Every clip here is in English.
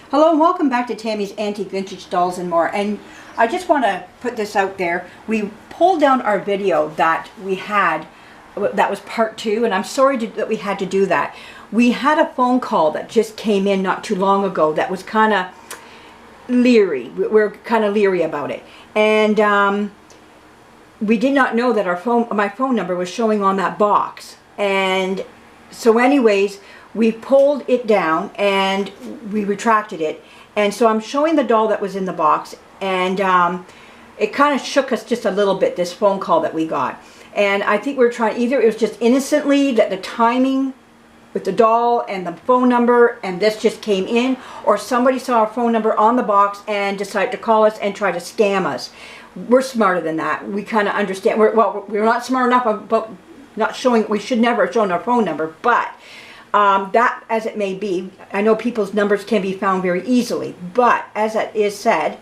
Hello and welcome back to Tammy's Antique Vintage Dolls and More. And I just want to put this out there. We pulled down our video that we had, that was part 2, and I'm sorry that we had to do that. We had a phone call that just came in not too long ago that was kind of leery. We're kind of leery about it. And we did not know that my phone number was showing on that box. And so anyways, we pulled it down and we retracted it, and so I'm showing the doll that was in the box, and it kind of shook us just a little bit, this phone call that we got. And I think we were trying, either it was just innocently that the timing with the doll and the phone number and this just came in, or somebody saw our phone number on the box and decided to call us and try to scam us. We're smarter than that. We kind of understand. We're not smart enough about not showing. We should never have shown our phone number, but that as it may be, I know people's numbers can be found very easily, but as it is said,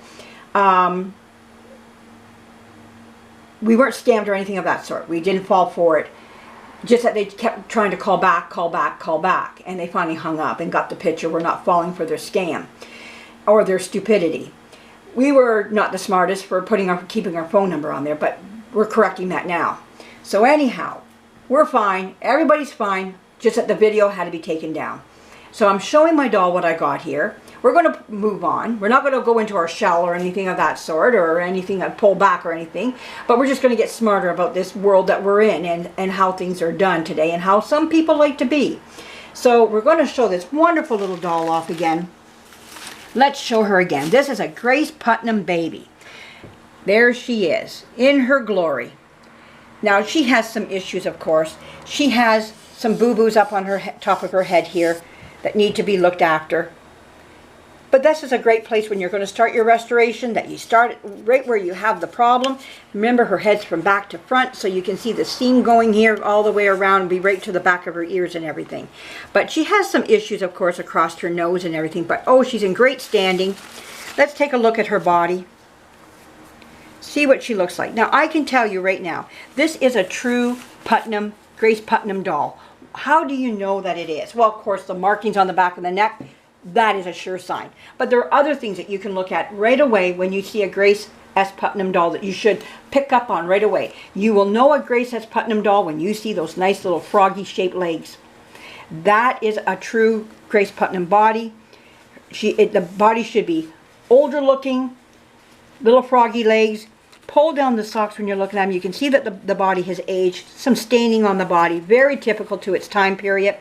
we weren't scammed or anything of that sort. We didn't fall for it. Just that they kept trying to call back, and they finally hung up and got the picture. We're not falling for their scam or their stupidity. We were not the smartest for keeping our phone number on there, but we're correcting that now. So anyhow, we're fine. Everybody's fine. Just that the video had to be taken down. So I'm showing my doll what I got here. We're going to move on. We're not going to go into our shell or anything of that sort, or anything, pull back or anything, but we're just going to get smarter about this world that we're in, and how things are done today and how some people like to be. So we're going to show this wonderful little doll off again. Let's show her again. This is a Grace Putnam baby. There she is in her glory. Now she has some issues, of course. She has some boo-boos up on her top of her head here that need to be looked after. But this is a great place when you're going to start your restoration, that you start right where you have the problem. Remember, her head's from back to front, so you can see the seam going here all the way around and be right to the back of her ears and everything. But she has some issues, of course, across her nose and everything. But oh, she's in great standing. Let's take a look at her body. See what she looks like. Now, I can tell you right now, this is a true Putnam, Grace Putnam doll. How do you know that it is? Well, of course, the markings on the back of the neck, that is a sure sign. But there are other things that you can look at right away when you see a Grace S. Putnam doll that you should pick up on right away. You will know a Grace S. Putnam doll when you see those nice little froggy-shaped legs. That is a true Grace Putnam body. The body should be older looking, little froggy legs. Pull down the socks when you're looking at them. You can see that the body has aged. Some staining on the body. Very typical to its time period.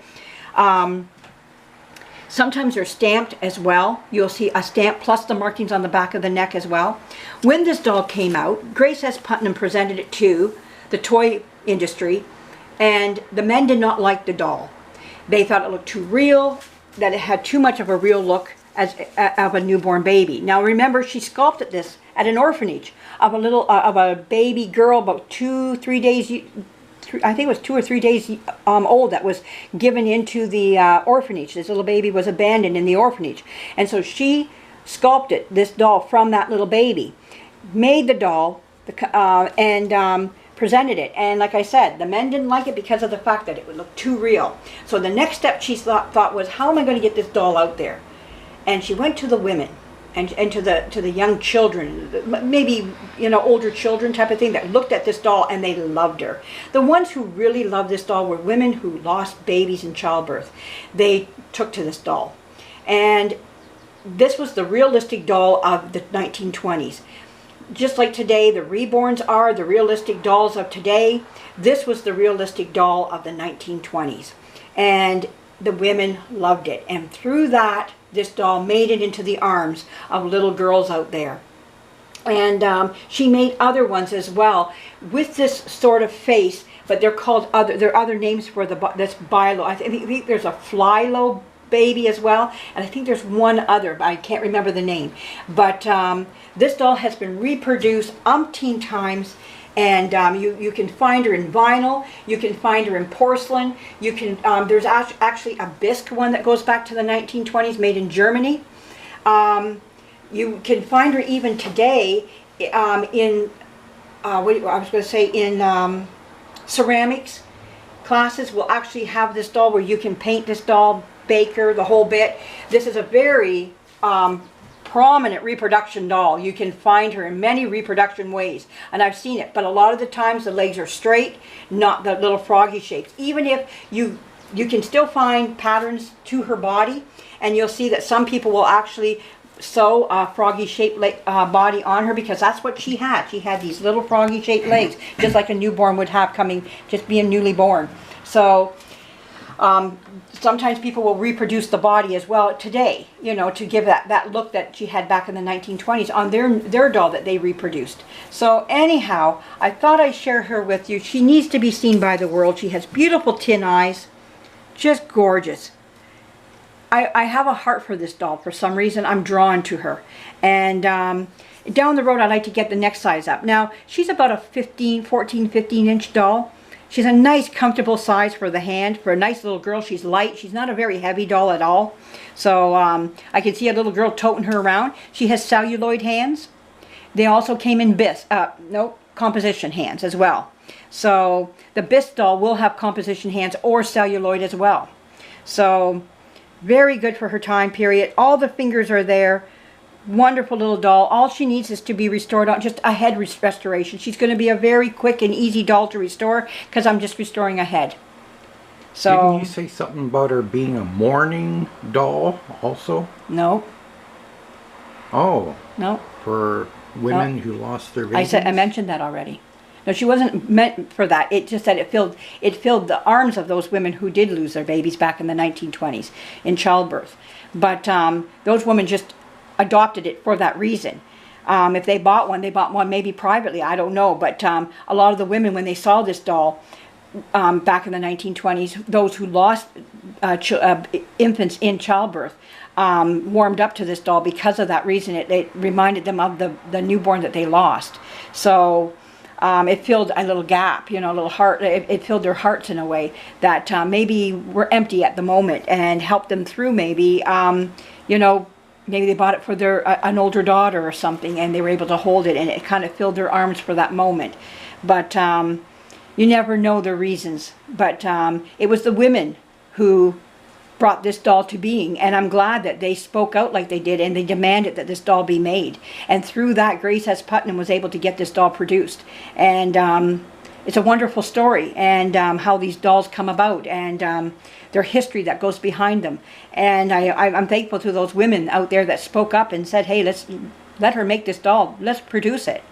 Sometimes they're stamped as well. You'll see a stamp plus the markings on the back of the neck as well. When this doll came out, Grace S. Putnam presented it to the toy industry, and the men did not like the doll. They thought it looked too real, that it had too much of a real look of a newborn baby. Now remember, she sculpted this at an orphanage of a baby girl about 2-3 days, I think it was 2 or 3 days old, that was given into the orphanage. This little baby was abandoned in the orphanage, and so she sculpted this doll from that little baby, made the doll, and presented it. And like I said, the men didn't like it because of the fact that it would look too real. So the next step she thought was, how am I going to get this doll out there? And she went to the women and to the young children, maybe, you know, older children type of thing, that looked at this doll and they loved her. The ones who really loved this doll were women who lost babies in childbirth. They took to this doll. And this was the realistic doll of the 1920s. Just like today, the reborns are the realistic dolls of today. This was the realistic doll of the 1920s. And the women loved it. And through that, this doll made it into the arms of little girls out there. And she made other ones as well with this sort of face, but they're called there are other names for this bilo. I think there's a Flylo baby as well, and I think there's one other, but I can't remember the name. But this doll has been reproduced umpteen times. And you can find her in vinyl, you can find her in porcelain, you can, there's actually a bisque one that goes back to the 1920s, made in Germany. You can find her even today in, ceramics classes will actually have this doll where you can paint this doll, bake her, the whole bit. This is a very prominent reproduction doll. You can find her in many reproduction ways, and I've seen it, but a lot of the times the legs are straight, not the little froggy shapes. Even if you can still find patterns to her body, and you'll see that some people will actually sew a froggy shaped body on her, because that's what she had. She had these little froggy shaped legs, just like a newborn would have coming, just being newly born. So sometimes people will reproduce the body as well today, you know, to give that look that she had back in the 1920s on their doll that they reproduced. So anyhow, I thought I'd share her with you. She needs to be seen by the world. She has beautiful tin eyes, just gorgeous. I have a heart for this doll. For some reason, I'm drawn to her. And down the road, I'd like to get the next size up. Now, she's about a 14, 15 inch doll. She's a nice, comfortable size for the hand. For a nice little girl, she's light. She's not a very heavy doll at all. So I can see a little girl toting her around. She has celluloid hands. They also came in composition hands as well. So the Bisque doll will have composition hands or celluloid as well. So very good for her time period. All the fingers are there. Wonderful little doll. All she needs is to be restored on just a head restoration. She's going to be a very quick and easy doll to restore, because I'm just restoring a head. So didn't you say something about her being a mourning doll also? No. Oh. No. For women who lost their babies? I mentioned that already. No, she wasn't meant for that. It just that it filled the arms of those women who did lose their babies back in the 1920s in childbirth. But those women just adopted it for that reason. If they bought one maybe privately, I don't know. But a lot of the women, when they saw this doll back in the 1920s, those who lost infants in childbirth, warmed up to this doll because of that reason. It reminded them of the newborn that they lost. So it filled a little gap, you know, a little heart. It filled their hearts in a way that maybe were empty at the moment, and helped them through maybe, you know, maybe they bought it for an older daughter or something, and they were able to hold it, and it kind of filled their arms for that moment. But you never know the reasons. But it was the women who brought this doll to being, and I'm glad that they spoke out like they did, and they demanded that this doll be made. And through that, Grace Putnam was able to get this doll produced. And it's a wonderful story, and how these dolls come about, and their history that goes behind them. And I'm thankful to those women out there that spoke up and said, hey, let her make this doll, let's produce it.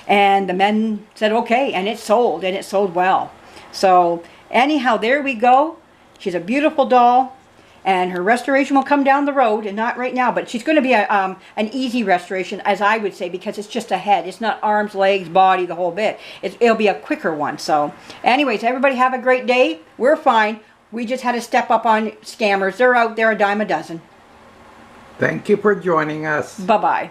And the men said okay, and it sold well. So anyhow, there we go. She's a beautiful doll, and her restoration will come down the road, and not right now, but she's going to be an easy restoration, as I would say, because it's just a head. It's not arms, legs, body, the whole bit. It'll be a quicker one. So anyways, everybody have a great day. We're fine. We just had to step up on scammers. They're out there a dime a dozen. Thank you for joining us. Bye-bye.